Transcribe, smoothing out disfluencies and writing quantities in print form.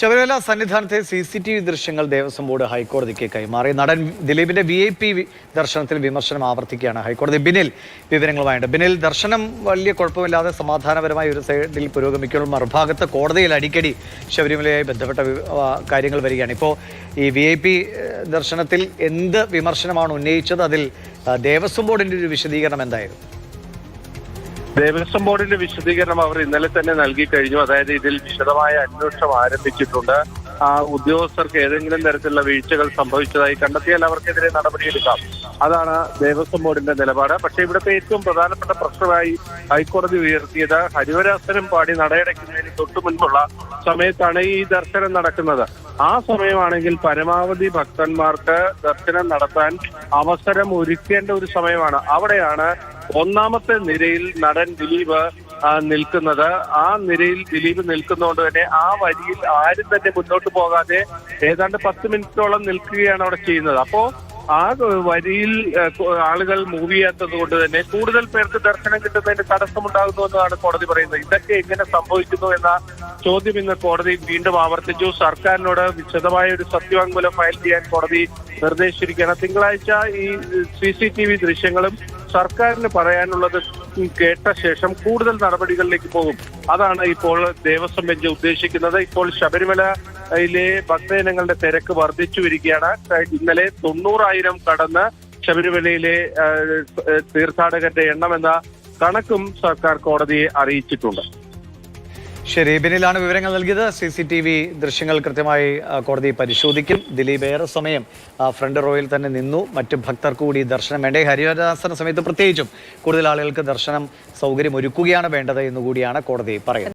Sabarimala സന്നിധാനത്തെ CCTV ദൃശ്യങ്ങൾ Devaswom board ഹൈക്കോടതിക്ക് കൈമാറി. നടൻ ദിലീപിന്റെ VIP ദർശനത്തിൽ വിമർശനം ആവർത്തിക്കുകയാണ് ഹൈക്കോടതി. ബിനിൽ വിവരങ്ങളുമായുണ്ട്. ബിനിൽ, ദർശനം വലിയ കുഴപ്പമില്ലാതെ സമാധാനപരമായ ഒരു സൈഡിൽ പുരോഗമിക്കുമ്പോൾ മറുഭാഗത്ത് കോടതിയിൽ അടിക്കടി ശബരിമലയുമായി ബന്ധപ്പെട്ട കാര്യങ്ങൾ വരികയാണ്. ഇപ്പോൾ ഈ VIP ദർശനത്തിൽ എന്ത് വിമർശനമാണ് ഉന്നയിച്ചത്? അതിൽ ദേവസ്വം ബോർഡിന്റെ ഒരു വിശദീകരണം എന്തായിരുന്നു? ദേവസ്വം ബോർഡിന്റെ വിശദീകരണം അവർ ഇന്നലെ തന്നെ നൽകി കഴിഞ്ഞു. അതായത് ഇതിൽ വിശദമായ അന്വേഷണം ആരംഭിച്ചിട്ടുണ്ട്. ഉദ്യോഗസ്ഥർക്ക് ഏതെങ്കിലും തരത്തിലുള്ള വീഴ്ചകൾ സംഭവിച്ചതായി കണ്ടെത്തിയാൽ അവർക്കെതിരെ നടപടിയെടുക്കാം. അതാണ് ദേവസ്വം ബോർഡിന്റെ നിലപാട്. പക്ഷേ ഇവിടുത്തെ ഏറ്റവും പ്രധാനപ്പെട്ട പ്രശ്നമായി ഹൈക്കോടതി ഉയർത്തിയത് ഹരിവരാസനം പാടി നടയടയ്ക്കുന്നതിന് തൊട്ടു മുൻപുള്ള സമയത്താണ് ഈ ദർശനം നടക്കുന്നത്. ആ സമയമാണെങ്കിൽ പരമാവധി ഭക്തന്മാർക്ക് ദർശനം നടത്താൻ അവസരം ഒരുക്കേണ്ട ഒരു സമയമാണ്. അവിടെയാണ് ഒന്നാമത്തെ നിരയിൽ നടൻ ദിലീപ് നിൽക്കുന്നത്. ആ നിരയിൽ ദിലീപ് നിൽക്കുന്നതുകൊണ്ട് തന്നെ ആ വരിയിൽ ആരും തന്നെ മുന്നോട്ട് പോകാതെ ഏതാണ്ട് 10 മിനിറ്റോളം നിൽക്കുകയാണ് അവിടെ ചെയ്യുന്നത്. അപ്പോ ആ വരിയിൽ ആളുകൾ മൂവ് ചെയ്യാത്തത് കൊണ്ട് തന്നെ കൂടുതൽ പേർക്ക് ദർശനം കിട്ടുന്നതിന് തടസ്സമുണ്ടാകുന്നു എന്നാണ് കോടതി പറയുന്നത്. ഇതൊക്കെ എങ്ങനെ സംഭവിക്കുന്നു എന്ന ചോദ്യം ഇന്ന് കോടതി വീണ്ടും ആവർത്തിച്ചു. സർക്കാരിനോട് വിശദമായ ഒരു സത്യവാങ്മൂലം ഫയൽ ചെയ്യാൻ കോടതി നിർദ്ദേശിച്ചിരിക്കുകയാണ്. തിങ്കളാഴ്ച ഈ CCTV ദൃശ്യങ്ങളും സർക്കാരിന് പറയാനുള്ളത് കേട്ട ശേഷം കൂടുതൽ നടപടികളിലേക്ക് പോകും. അതാണ് ഇപ്പോൾ ദേവസ്വം ബെഞ്ച് ഉദ്ദേശിക്കുന്നത്. ഇപ്പോൾ ശബരിമലയിലെ ഭക്തജനങ്ങളുടെ തിരക്ക് വർദ്ധിച്ചു വരികയാണ്. ഇന്നലെ 90,000 കടന്ന് ശബരിമലയിലെ തീർത്ഥാടകരുടെ എണ്ണമെന്ന കണക്കും സർക്കാർ കോടതിയെ അറിയിച്ചിട്ടുണ്ട്. ശരി, ബിനിലാണ് വിവരങ്ങൾ നൽകിയത്. CCTV ദൃശ്യങ്ങൾ കൃത്യമായി കോടതി പരിശോധിക്കും. ദിലീപ് ഏറെ സമയം ഫ്രണ്ട് റോയിൽ തന്നെ നിന്നു. മറ്റു ഭക്തർക്ക് കൂടി ദർശനം വേണ്ടേ? ഹരിവരാസന സമയത്ത് പ്രത്യേകിച്ചും കൂടുതൽ ആളുകൾക്ക് ദർശനം സൗകര്യം ഒരുക്കുകയാണ് വേണ്ടത് എന്നുകൂടിയാണ് കോടതി പറയുന്നത്.